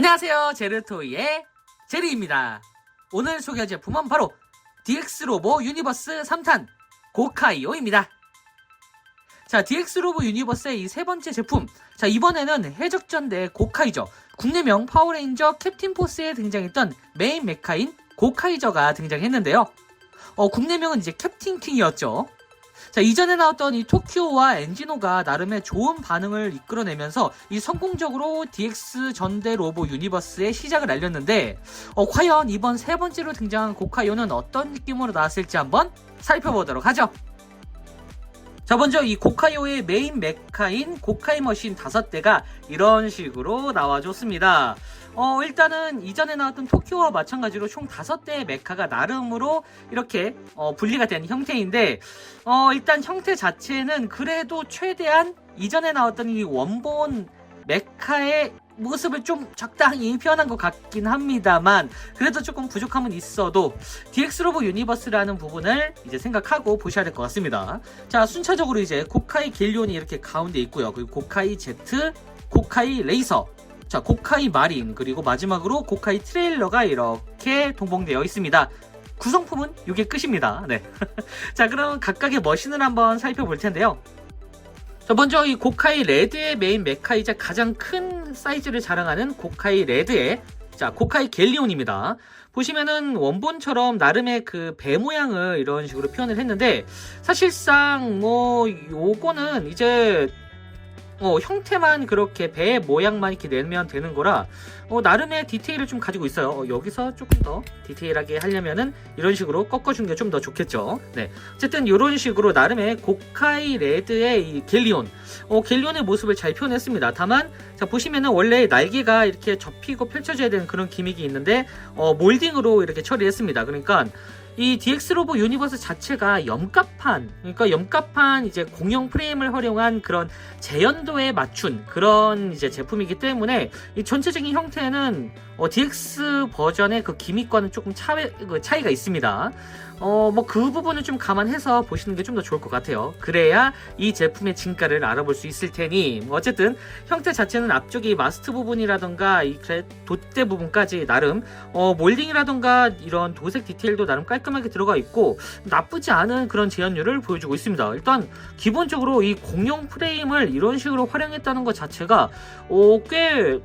안녕하세요, 제르토이의 제리입니다. 오늘 소개할 제품은 바로 DX로보 유니버스 3탄 고카이오입니다. 자, DX로보 유니버스의 이 세 번째 제품. 자, 이번에는 해적전대 고카이저, 국내명 파워레인저 캡틴포스에 등장했던 메인 메카인 고카이저가 등장했는데요. 국내명은 이제 캡틴킹이었죠. 자, 이전에 나왔던 이 토키오와 엔지노가 나름의 좋은 반응을 이끌어내면서 이 성공적으로 DX 전대 로보 유니버스의 시작을 알렸는데, 과연 이번 세 번째로 등장한 고카이오는 어떤 느낌으로 나왔을지 한번 살펴보도록 하죠. 자, 먼저 이 고카이오의 메인 메카인 고카이 머신 5대가 이런 식으로 나와줬습니다. 일단은 이전에 나왔던 토키오와 마찬가지로 총 5대의 메카가 나름으로 이렇게 분리가 된 형태인데, 일단 형태 자체는 그래도 최대한 이전에 나왔던 이 원본 메카의 모습을 좀 적당히 표현한 것 같긴 합니다만, 그래도 조금 부족함은 있어도 DX로보 유니버스라는 부분을 이제 생각하고 보셔야 될 것 같습니다. 자, 순차적으로 이제 고카이 갤리온이 이렇게 가운데 있고요. 그리고 고카이 제트, 고카이 레이서, 자, 고카이 마린, 그리고 마지막으로 고카이 트레일러가 이렇게 동봉되어 있습니다. 구성품은 이게 끝입니다. 네. 자, 그럼 각각의 머신을 한번 살펴볼 텐데요. 자, 먼저 이 고카이 레드의 메인 메카이자 가장 큰 사이즈를 자랑하는 고카이 레드의, 자, 고카이 갤리온입니다. 보시면은 원본처럼 나름의 그 배 모양을 이런 식으로 표현을 했는데, 사실상 요거는 이제 형태만 그렇게 배 모양만 이렇게 내면 되는 거라 나름의 디테일을 좀 가지고 있어요. 여기서 조금 더 디테일하게 하려면은 이런 식으로 꺾어주는 게 좀 더 좋겠죠. 네, 어쨌든 이런 식으로 나름의 고카이 레드의 이 갤리온, 갤리온의 모습을 잘 표현했습니다. 다만 자, 보시면은 원래 날개가 이렇게 접히고 펼쳐져야 되는 그런 기믹이 있는데 몰딩으로 이렇게 처리했습니다. 그러니까 이 DX로보 유니버스 자체가 염가판, 그러니까 염가판 이제 공용 프레임을 활용한 그런 재현도에 맞춘 그런 이제 제품이기 때문에 이 전체적인 형태는 DX 버전의 그 기믹과는 조금 차이가 있습니다. 그 부분을 좀 감안해서 보시는 게 좀 더 좋을 것 같아요. 그래야 이 제품의 진가를 알아볼 수 있을 테니, 어쨌든 형태 자체는 앞쪽이 마스트 부분이라던가 이 돛대 부분까지 나름 몰딩이라던가 이런 도색 디테일도 나름 깔끔하게 들어가 있고 나쁘지 않은 그런 재현율을 보여주고 있습니다. 일단 기본적으로 이 공용 프레임을 이런 식으로 활용했다는 것 자체가 꽤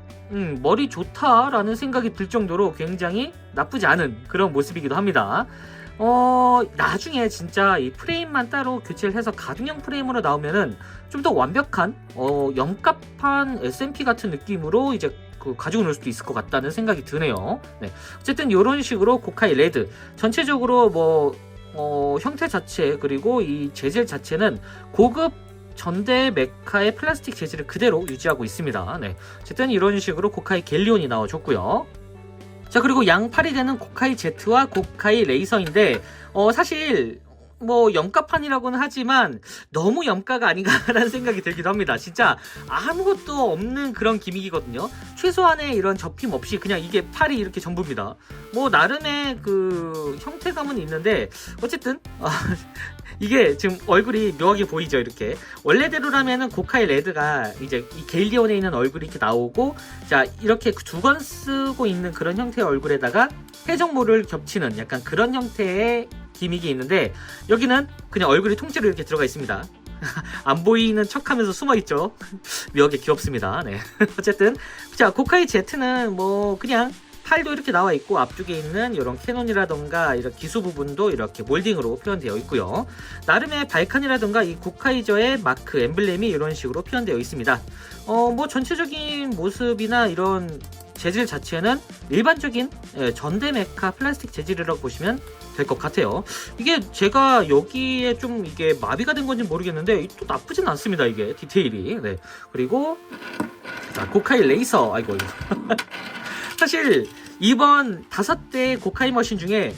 머리 좋다라는 생각이 들 정도로 굉장히 나쁘지 않은 그런 모습이기도 합니다. 나중에 진짜 이 프레임만 따로 교체를 해서 가중형 프레임으로 나오면은 좀 더 완벽한 염가판 SMP 같은 느낌으로 이제 가지고 놀 수도 있을 것 같다는 생각이 드네요. 네. 어쨌든 이런 식으로 고카이 레드 전체적으로 형태 자체 그리고 이 재질 자체는 고급 전대 메카의 플라스틱 재질을 그대로 유지하고 있습니다. 네. 어쨌든 이런 식으로 고카이 갤리온이 나와줬고요. 자, 그리고 양팔이 되는 고카이 제트와 고카이 레이서인데 사실 염가판이라고는 하지만 너무 염가가 아닌가라는 생각이 들기도 합니다. 진짜 아무것도 없는 그런 기믹이거든요. 최소한의 이런 접힘 없이 그냥 이게 팔이 이렇게 전부입니다. 나름의 그 형태감은 있는데 어쨌든 이게 지금 얼굴이 묘하게 보이죠. 이렇게 원래대로라면은 고카이 레드가 이제 이 갤리온에 있는 얼굴이 이렇게 나오고, 자, 이렇게 두 건 쓰고 있는 그런 형태의 얼굴에다가 해적모를 겹치는 약간 그런 형태의 기믹이 있는데, 여기는 그냥 얼굴이 통째로 이렇게 들어가 있습니다. 안 보이는 척하면서 숨어있죠. 묘하게 귀엽습니다. 네. 어쨌든 자, 고카이 제트는 그냥 팔도 이렇게 나와 있고 앞쪽에 있는 이런 캐논이라던가 이런 기수 부분도 이렇게 몰딩으로 표현되어 있고요. 나름의 발칸이라던가 이 고카이저의 마크 엠블렘이 이런 식으로 표현되어 있습니다. 전체적인 모습이나 이런 재질 자체는 일반적인 전대 메카 플라스틱 재질이라고 보시면 될 것 같아요. 이게 제가 여기에 좀 이게 마비가 된 건지 모르겠는데 또 나쁘진 않습니다. 이게 디테일이. 네. 그리고 자, 고카이 레이서. 아이고. 사실 이번 5대 고카이 머신 중에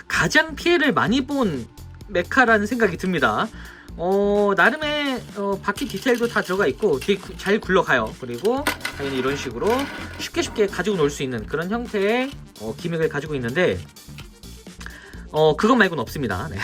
가장 피해를 많이 본 메카라는 생각이 듭니다. 나름의 바퀴 디테일도 다 들어가 있고 되게 잘 굴러가요. 그리고 당연히 이런 식으로 쉽게 가지고 놀 수 있는 그런 형태의 기믹을 가지고 있는데 그것 말고는 없습니다. 네.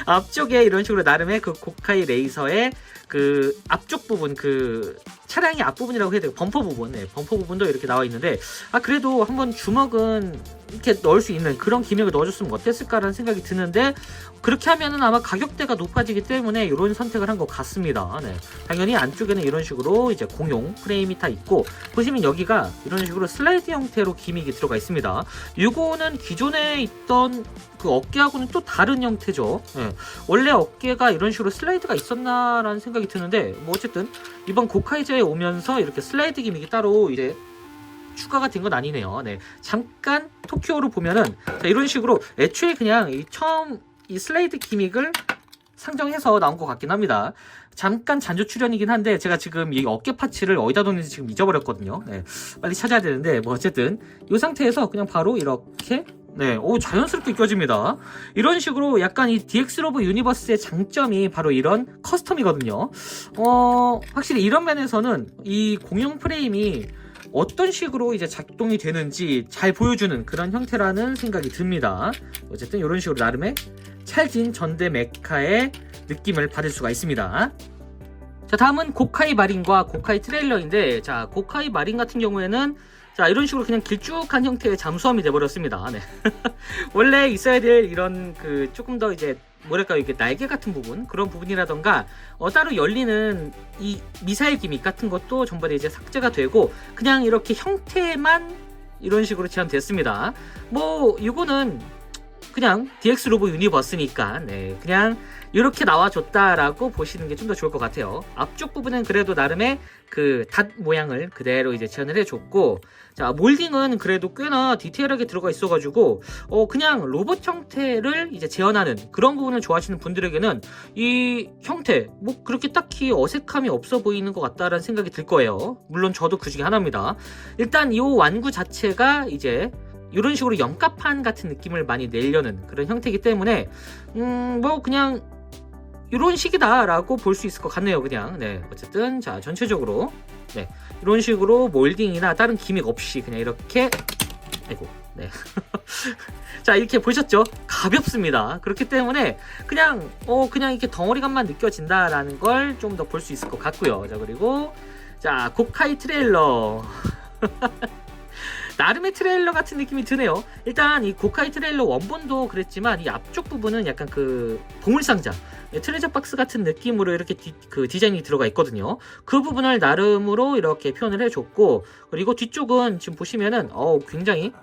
앞쪽에 이런 식으로 나름의 그 고카이 레이서의 그 앞쪽 부분 그 차량의 앞부분이라고 해야 되고 범퍼 부분, 네, 범퍼 부분도 이렇게 나와 있는데 그래도 한번 주먹은 이렇게 넣을 수 있는 그런 기믹을 넣어줬으면 어땠을까라는 생각이 드는데 그렇게 하면은 아마 가격대가 높아지기 때문에 이런 선택을 한 것 같습니다. 네. 당연히 안쪽에는 이런 식으로 이제 공용 프레임이 다 있고 보시면 여기가 이런 식으로 슬라이드 형태로 기믹이 들어가 있습니다. 이거는 기존에 있던 그 어깨하고는 또 다른 형태죠. 네. 원래 어깨가 이런 식으로 슬라이드가 있었나라는 생각이 드는데 뭐 어쨌든 이번 고카이저에 오면서 이렇게 슬라이드 기믹이 따로 이제 추가가 된 건 아니네요. 네. 잠깐 토키오로 보면은 자, 이런 식으로 애초에 그냥 처음 이 슬라이드 기믹을 상정해서 나온 것 같긴 합니다. 잠깐 잔조 출연이긴 한데 제가 지금 이 어깨 파츠를 어디다 뒀는지 지금 잊어버렸거든요. 네. 빨리 찾아야 되는데 뭐 어쨌든 이 상태에서 그냥 바로 이렇게 네, 자연스럽게 껴집니다. 이런 식으로 약간 이 DX 로보 유니버스의 장점이 바로 이런 커스텀이거든요. 확실히 이런 면에서는 이 공용 프레임이 어떤 식으로 이제 작동이 되는지 잘 보여주는 그런 형태라는 생각이 듭니다. 어쨌든 이런 식으로 나름의 찰진 전대 메카의 느낌을 받을 수가 있습니다. 자, 다음은 고카이 마린과 고카이 트레일러인데 자, 고카이 마린 같은 경우에는 자, 이런 식으로 그냥 길쭉한 형태의 잠수함이 돼버렸습니다. 네. 원래 있어야 될 이런 조금 더 이제 뭐랄까요, 이게 날개 같은 부분 그런 부분이라던가 따로 열리는 이 미사일 기믹 같은 것도 전부 다 이제 삭제가 되고 그냥 이렇게 형태만 이런 식으로 제한됐습니다. 뭐 이거는 그냥 DX 로보 유니버스니까 네, 그냥 이렇게 나와줬다라고 보시는 게 좀 더 좋을 것 같아요. 앞쪽 부분은 그래도 나름의 그 닷 모양을 그대로 이제 재현을 해줬고, 자, 몰딩은 그래도 꽤나 디테일하게 들어가 있어가지고, 그냥 로봇 형태를 이제 재현하는 그런 부분을 좋아하시는 분들에게는 이 형태, 뭐 그렇게 딱히 어색함이 없어 보이는 것 같다라는 생각이 들 거예요. 물론 저도 그 중에 하나입니다. 일단 이 완구 자체가 이제 이런 식으로 염가판 같은 느낌을 많이 내려는 그런 형태이기 때문에 뭐 그냥 이런 식이다라고 볼 수 있을 것 같네요. 그냥 네, 어쨌든 자, 전체적으로 네, 이런 식으로 몰딩이나 다른 기믹 없이 그냥 이렇게 아이고 네. 자, 이렇게 보셨죠? 가볍습니다. 그렇기 때문에 그냥 이렇게 덩어리감만 느껴진다라는 걸 좀 더 볼 수 있을 것 같고요. 자, 그리고 자, 고카이 트레일러 나름의 트레일러 같은 느낌이 드네요. 일단 이 고카이 트레일러 원본도 그랬지만 이 앞쪽 부분은 약간 그 보물상자 트레저 박스 같은 느낌으로 이렇게 디자인이 들어가 있거든요. 그 부분을 나름으로 이렇게 표현을 해줬고, 그리고 뒤쪽은 지금 보시면은 굉장히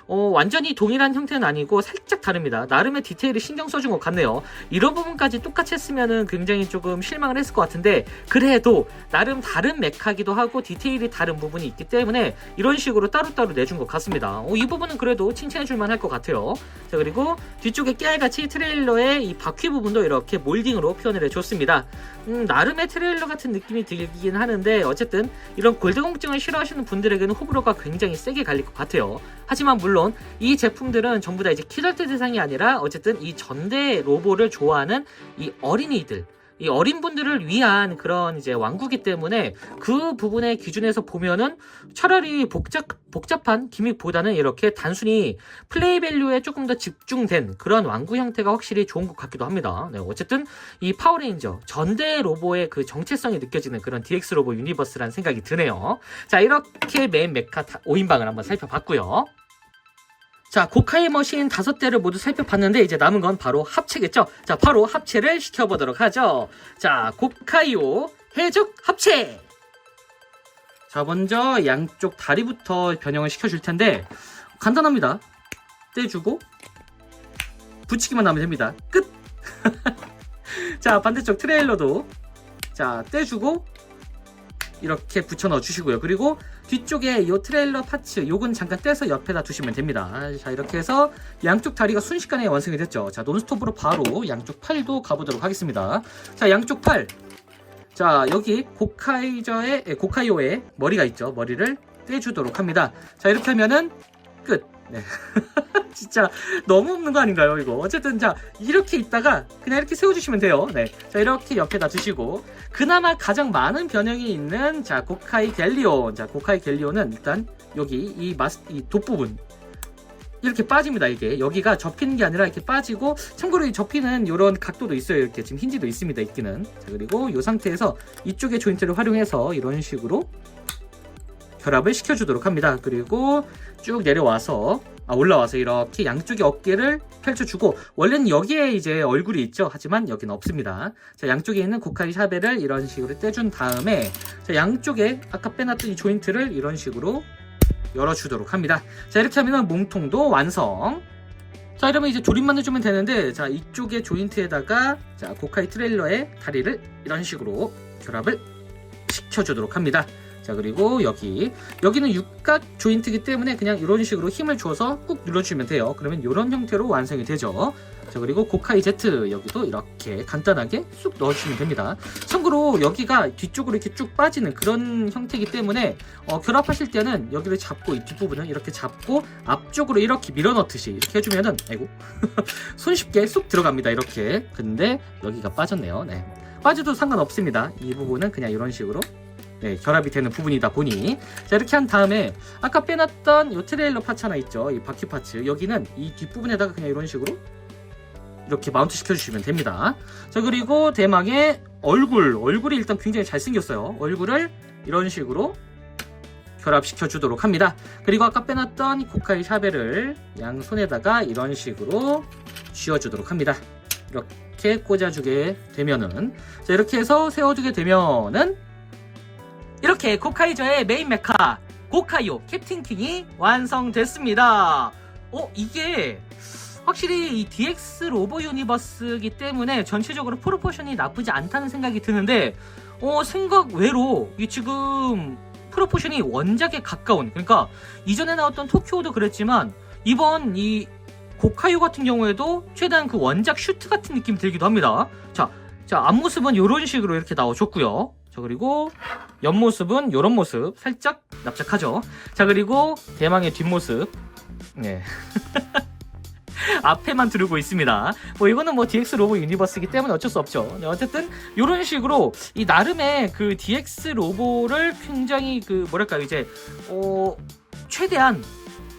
완전히 동일한 형태는 아니고 살짝 다릅니다. 나름의 디테일을 신경 써준 것 같네요. 이런 부분까지 똑같이 했으면은 굉장히 조금 실망을 했을 것 같은데 그래도 나름 다른 메카기도 하고 디테일이 다른 부분이 있기 때문에 이런 식으로 따로따로 내준 것 같습니다. 이 부분은 그래도 칭찬해줄만 할 것 같아요. 자, 그리고 뒤쪽에 깨알같이 트레일러의 이 바퀴 부분도 이렇게 몰딩으로 표현을 해줬습니다. 나름의 트레일러 같은 느낌이 들긴 하는데 어쨌든 이런 골드공증을 싫어하시는 분들에게는 호불호가 굉장히 세게 갈릴 것 같아요. 하지만 물론 이 제품들은 전부 다 이제 키덜트 대상이 아니라 어쨌든 이 전대 로보를 좋아하는 이 어린이들, 이 어린 분들을 위한 그런 이제 완구기 때문에 그 부분의 기준에서 보면은 차라리 복잡한 기믹보다는 이렇게 단순히 플레이 밸류에 조금 더 집중된 그런 완구 형태가 확실히 좋은 것 같기도 합니다. 네, 어쨌든 이 파워레인저 전대 로보의 그 정체성이 느껴지는 그런 DX 로보 유니버스라는 생각이 드네요. 자, 이렇게 메인 메카 5인방을 한번 살펴봤고요. 자, 고카이 머신 5대를 모두 살펴봤는데 이제 남은 건 바로 합체겠죠? 자, 바로 합체를 시켜보도록 하죠. 자, 고카이오 해적 합체! 자, 먼저 양쪽 다리부터 변형을 시켜줄 텐데 간단합니다. 떼주고 붙이기만 하면 됩니다. 끝! 자, 반대쪽 트레일러도 자, 떼주고 이렇게 붙여 넣어 주시고요. 그리고 뒤쪽에 이 트레일러 파츠 요건 잠깐 떼서 옆에다 두시면 됩니다. 자, 이렇게 해서 양쪽 다리가 순식간에 완성이 됐죠. 자, 논스톱으로 바로 양쪽 팔도 가보도록 하겠습니다. 자, 양쪽 팔, 자, 여기 고카이오의 머리가 있죠. 머리를 떼주도록 합니다. 자, 이렇게 하면은 끝. 네. 진짜 너무 없는 거 아닌가요, 이거? 어쨌든 자, 이렇게 있다가 그냥 이렇게 세워주시면 돼요. 네. 자, 이렇게 옆에다 두시고 그나마 가장 많은 변형이 있는 자, 고카이 갤리온. 자, 고카이 갤리온은 일단 여기 이 돋부분 이렇게 빠집니다. 이게 여기가 접히는 게 아니라 이렇게 빠지고, 참고로 이 접히는 이런 각도도 있어요. 이렇게 지금 힌지도 있습니다. 있기는. 자, 그리고 이 상태에서 이쪽의 조인트를 활용해서 이런 식으로 결합을 시켜주도록 합니다. 그리고 쭉 내려와서 올라와서 이렇게 양쪽의 어깨를 펼쳐주고, 원래는 여기에 이제 얼굴이 있죠. 하지만 여기는 없습니다. 자, 양쪽에 있는 고카이 샤벨을 이런 식으로 떼준 다음에, 자, 양쪽에 아까 빼놨던 이 조인트를 이런 식으로 열어주도록 합니다. 자, 이렇게 하면 몸통도 완성. 자, 이러면 이제 조립만 해주면 되는데, 자, 이쪽에 조인트에다가 자, 고카이 트레일러의 다리를 이런 식으로 결합을 시켜주도록 합니다. 자, 그리고 여기는 육각 조인트이기 때문에 그냥 이런 식으로 힘을 줘서 꾹 눌러주면 돼요. 그러면 이런 형태로 완성이 되죠. 자, 그리고 고카이 Z 여기도 이렇게 간단하게 쑥 넣어주시면 됩니다. 참고로 여기가 뒤쪽으로 이렇게 쭉 빠지는 그런 형태이기 때문에 결합하실 때는 여기를 잡고, 이 뒷부분은 이렇게 잡고 앞쪽으로 이렇게 밀어넣듯이 이렇게 해주면은, 아이고 손쉽게 쑥 들어갑니다. 이렇게. 근데 여기가 빠졌네요. 네, 빠져도 상관없습니다. 이 부분은 그냥 이런 식으로 결합이 되는 부분이다 보니, 자, 이렇게 한 다음에 아까 빼놨던 이 트레일러 파츠 하나 있죠. 이 바퀴 파츠, 여기는 이 뒷부분에다가 그냥 이런 식으로 이렇게 마운트 시켜주시면 됩니다. 자, 그리고 대망의 얼굴이 일단 굉장히 잘생겼어요. 얼굴을 이런 식으로 결합시켜 주도록 합니다. 그리고 아까 빼놨던 고카이 샤벨을 양손에다가 이런 식으로 쥐어주도록 합니다. 이렇게 꽂아주게 되면은, 자, 이렇게 해서 세워주게 되면은 이렇게 고카이저의 메인 메카 고카이오 캡틴 킹이 완성됐습니다. 이게 확실히 이 DX 로보 유니버스이기 때문에 전체적으로 프로포션이 나쁘지 않다는 생각이 드는데, 생각 외로 이 지금 프로포션이 원작에 가까운, 그러니까 이전에 나왔던 토키오도 그랬지만 이번 이 고카이오 같은 경우에도 최대한 그 원작 슈트 같은 느낌이 들기도 합니다. 자, 앞모습은 이런 식으로 이렇게 나와줬고요. 자, 그리고 옆모습은 이런 모습 살짝 납작하죠. 자, 그리고 대망의 뒷모습, 네. 앞에만 두르고 있습니다. 이거는 DX 로보 유니버스이기 때문에 어쩔 수 없죠. 어쨌든 이런 식으로 이 나름의 그 DX 로보를 굉장히 뭐랄까요, 이제 최대한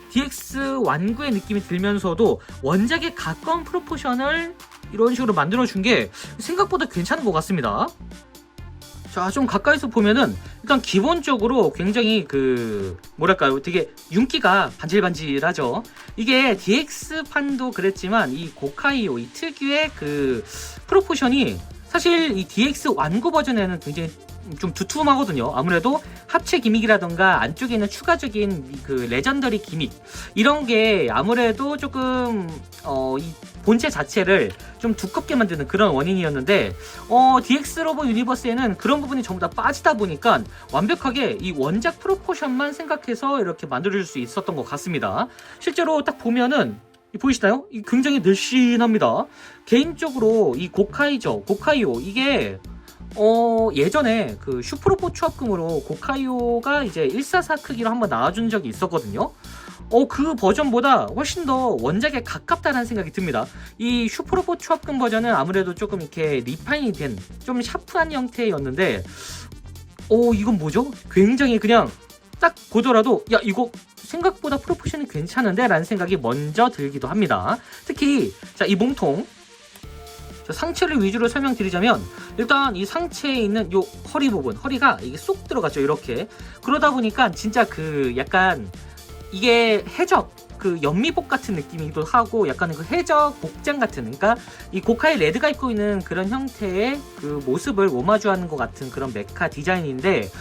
DX 완구의 느낌이 들면서도 원작에 가까운 프로포션을 이런 식으로 만들어준 게 생각보다 괜찮은 것 같습니다. 자, 좀 가까이서 보면은 일단 기본적으로 굉장히 뭐랄까요, 되게 윤기가 반질반질하죠. 이게 DX판도 그랬지만 이 고카이오 이 특유의 프로포션이 사실 이 DX 완구 버전에는 굉장히 좀 두툼하거든요. 아무래도 합체 기믹이라던가 안쪽에 있는 추가적인 레전더리 기믹, 이런 게 아무래도 조금 이 본체 자체를 좀 두껍게 만드는 그런 원인이었는데, DX 로보 유니버스에는 그런 부분이 전부 다 빠지다 보니까 완벽하게 이 원작 프로포션만 생각해서 이렇게 만들어줄 수 있었던 것 같습니다. 실제로 딱 보면은 보이시나요? 굉장히 늘씬합니다. 개인적으로 이 고카이오 이게 예전에 슈퍼로보 추합금으로 고카이오가 이제 144 크기로 한번 나와준 적이 있었거든요. 그 버전보다 훨씬 더 원작에 가깝다는 생각이 듭니다. 이 슈퍼로보 추합금 버전은 아무래도 조금 이렇게 리파인이 된 좀 샤프한 형태였는데, 이건 뭐죠? 굉장히 그냥 딱 보더라도 야, 이거 생각보다 프로포션이 괜찮은데? 라는 생각이 먼저 들기도 합니다. 특히 자, 이 몸통, 상체를 위주로 설명드리자면, 일단 이 상체에 있는 요 허리 부분, 허리가 이게 쏙 들어갔죠. 이렇게. 그러다 보니까 진짜 약간 이게 해적 연미복 같은 느낌이기도 하고, 약간 해적 복장 같은, 그러니까 이 고카이 레드가 입고 있는 그런 형태의 모습을 오마주하는 것 같은 그런 메카 디자인인데,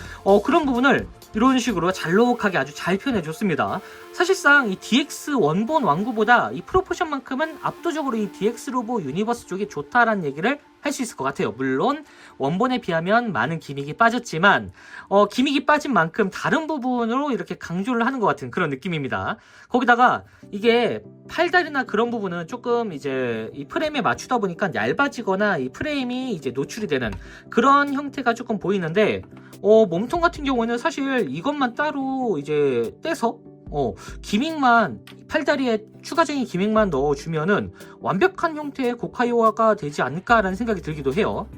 그런 부분을 이런 식으로 잘록하게 아주 잘 표현해줬습니다. 사실상 이 DX 원본 완구보다 이 프로포션만큼은 압도적으로 이 DX 로보 유니버스 쪽이 좋다라는 얘기를 할 수 있을 것 같아요. 물론 원본에 비하면 많은 기믹이 빠졌지만 기믹이 빠진 만큼 다른 부분으로 이렇게 강조를 하는 것 같은 그런 느낌입니다. 거기다가 이게 팔다리나 그런 부분은 조금 이제 이 프레임에 맞추다 보니까 얇아지거나 이 프레임이 이제 노출이 되는 그런 형태가 조금 보이는데, 몸통 같은 경우는 사실 이것만 따로 이제 떼서 기믹만, 팔다리에 추가적인 기믹만 넣어주면은 완벽한 형태의 고카이오가 되지 않을까라는 생각이 들기도 해요.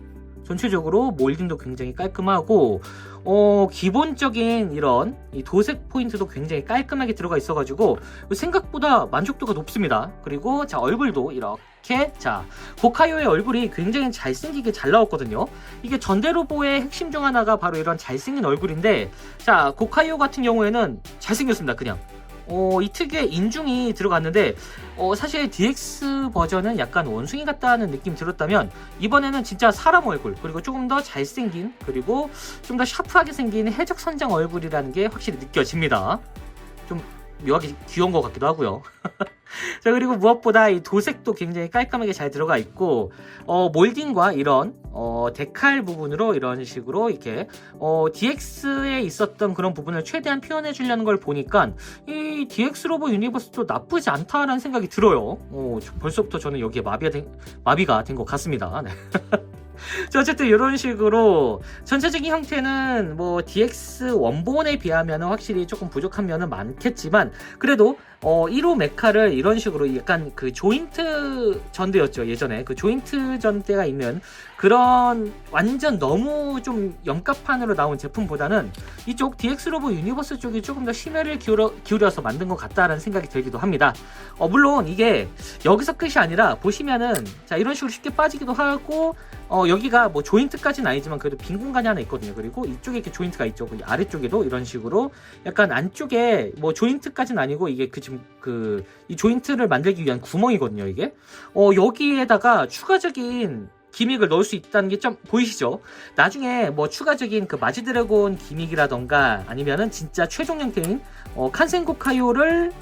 전체적으로 몰딩도 굉장히 깔끔하고 기본적인 이런 이 도색 포인트도 굉장히 깔끔하게 들어가 있어가지고 생각보다 만족도가 높습니다. 그리고 자, 얼굴도 이렇게, 자, 고카이오의 얼굴이 굉장히 잘생기게 잘 나왔거든요. 이게 전대로보의 핵심 중 하나가 바로 이런 잘생긴 얼굴인데, 자, 고카이오 같은 경우에는 잘생겼습니다. 그냥 이 특유의 인중이 들어갔는데 사실 DX 버전은 약간 원숭이 같다는 느낌 들었다면, 이번에는 진짜 사람 얼굴, 그리고 조금 더 잘생긴, 그리고 좀 더 샤프하게 생긴 해적선장 얼굴이라는 게 확실히 느껴집니다. 좀 묘하게 귀여운 것 같기도 하고요. 자, 그리고 무엇보다 이 도색도 굉장히 깔끔하게 잘 들어가 있고, 몰딩과 이런 데칼 부분으로 이런 식으로 이렇게 DX에 있었던 그런 부분을 최대한 표현해 주려는 걸 보니까 이 DX 로보 유니버스도 나쁘지 않다라는 생각이 들어요. 벌써부터 저는 여기에 마비가 된 것 같습니다. 네. 자, 어쨌든 이런 식으로 전체적인 형태는 뭐 DX 원본에 비하면 확실히 조금 부족한 면은 많겠지만, 그래도 1호 메카를 이런 식으로 약간 그 조인트 전대였죠. 예전에 그 조인트 전대가 있는 그런 완전 너무 좀 염가판으로 나온 제품보다는 이쪽 DX 로보 유니버스 쪽이 조금 더 심혈을 기울여서 만든 것 같다라는 생각이 들기도 합니다. 물론 이게 여기서 끝이 아니라 보시면은, 자, 이런 식으로 쉽게 빠지기도 하고, 여기가 뭐 조인트까지는 아니지만 그래도 빈 공간이 하나 있거든요. 그리고 이쪽에 이렇게 조인트가 있죠. 그 아래쪽에도 이런 식으로 약간 안쪽에 뭐 조인트까지는 아니고 이게 이 조인트를 만들기 위한 구멍이거든요. 이게 여기에다가 추가적인 기믹을 넣을 수 있다는 게 좀 보이시죠? 나중에 뭐 추가적인 그 마지드래곤 기믹이라던가 아니면은 진짜 최종 형태인 칸센고카이오를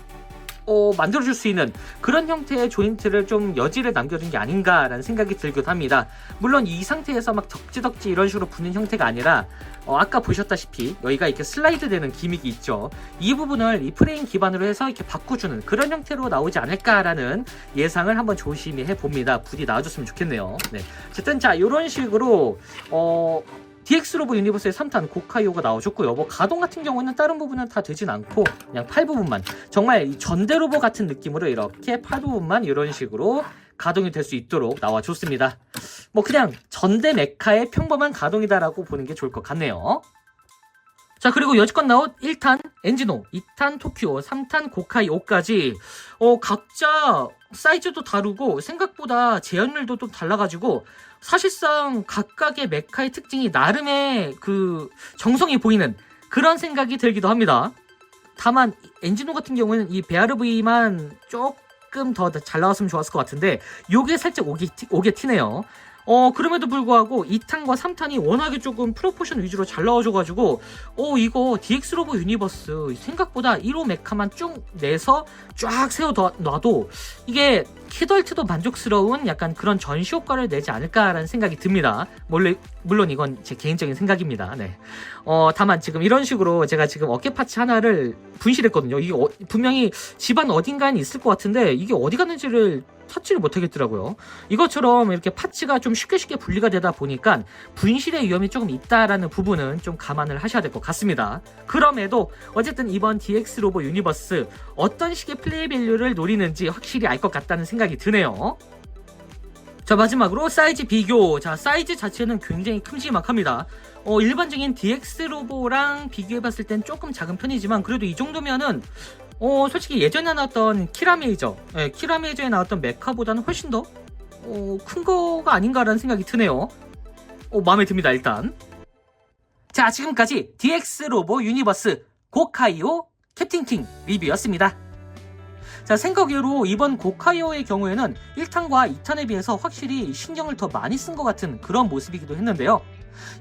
만들어줄 수 있는 그런 형태의 조인트를 좀 여지를 남겨둔 게 아닌가라는 생각이 들기도 합니다. 물론 이 상태에서 막 덕지덕지 이런 식으로 붙는 형태가 아니라 아까 보셨다시피 여기가 이렇게 슬라이드 되는 기믹이 있죠. 이 부분을 이 프레임 기반으로 해서 이렇게 바꿔주는 그런 형태로 나오지 않을까라는 예상을 한번 조심히 해봅니다. 부디 나와줬으면 좋겠네요. 네. 어쨌든 자, 이런 식으로 DX 로보 유니버스의 3탄 고카이오가 나와줬고요. 뭐 가동 같은 경우는 다른 부분은 다 되진 않고 그냥 팔 부분만, 정말 이 전대 로보 같은 느낌으로 이렇게 팔 부분만 이런 식으로 가동이 될 수 있도록 나와줬습니다. 뭐 그냥 전대 메카의 평범한 가동이다라고 보는 게 좋을 것 같네요. 자, 그리고 여지껏 나온 1탄 엔지노, 2탄 토큐오, 3탄 고카이오까지 각자 사이즈도 다르고 생각보다 제한율도 좀 달라가지고 사실상 각각의 메카의 특징이 나름의 그 정성이 보이는 그런 생각이 들기도 합니다. 다만 엔지노 같은 경우에는 이 베아르브이만 조금 더 잘 나왔으면 좋았을 것 같은데 요게 살짝 오게 튀네요. 그럼에도 불구하고 2탄과 3탄이 워낙에 조금 프로포션 위주로 잘 나와줘가지고 이거 DX 로보 유니버스 생각보다 1호 메카만 쭉 내서 쫙 세워놔도 이게 키덜트도 만족스러운 약간 그런 전시 효과를 내지 않을까라는 생각이 듭니다. 물론 이건 제 개인적인 생각입니다. 네. 다만 지금 이런 식으로 제가 지금 어깨 파츠 하나를 분실했거든요. 이게 분명히 집안 어딘가에 있을 것 같은데 이게 어디 갔는지를 찾지를 못하겠더라고요. 이것처럼 이렇게 파츠가 좀 쉽게 분리가 되다 보니까 분실의 위험이 조금 있다라는 부분은 좀 감안을 하셔야 될 것 같습니다. 그럼에도 어쨌든 이번 DX 로보 유니버스 어떤 식의 플레이 밸류를 노리는지 확실히 알 것 같다는 생각이 드네요. 자, 마지막으로 사이즈 비교. 자, 사이즈 자체는 굉장히 큼지막합니다. 일반적인 DX 로보랑 비교해봤을 땐 조금 작은 편이지만 그래도 이 정도면은 솔직히 예전에 나왔던 키라메이저, 키라메이저에 나왔던 메카보다는 훨씬 더 큰 거가 아닌가라는 생각이 드네요. 마음에 듭니다. 일단 자, 지금까지 DX 로보 유니버스 고카이오 캡틴 킹 리뷰였습니다. 자, 생각외로 이번 고카이오의 경우에는 1탄과 2탄에 비해서 확실히 신경을 더 많이 쓴 것 같은 그런 모습이기도 했는데요.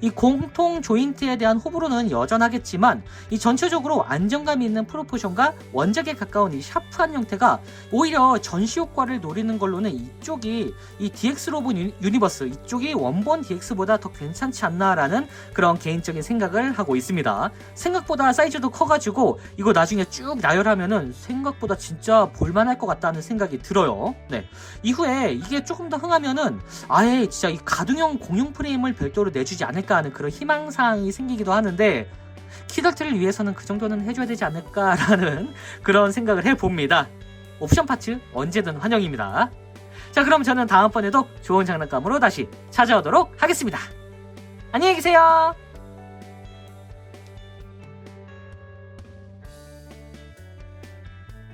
이 공통 조인트에 대한 호불호는 여전하겠지만 이 전체적으로 안정감 있는 프로포션과 원작에 가까운 이 샤프한 형태가 오히려 전시 효과를 노리는 걸로는 이쪽이 이 DX 로보 유니버스 이쪽이 원본 DX보다 더 괜찮지 않나라는 그런 개인적인 생각을 하고 있습니다. 생각보다 사이즈도 커가지고 이거 나중에 쭉 나열하면은 생각보다 진짜 볼만할 것 같다는 생각이 들어요. 네. 이후에 이게 조금 더 흥하면은 아예 진짜 이 가동형 공용 프레임을 별도로 내주지 않을까 하는 그런 희망사항이 생기기도 하는데 키덜트를 위해서는 그 정도는 해줘야 되지 않을까라는 그런 생각을 해봅니다. 옵션 파츠 언제든 환영입니다. 자, 그럼 저는 다음번에도 좋은 장난감으로 다시 찾아오도록 하겠습니다. 안녕히 계세요.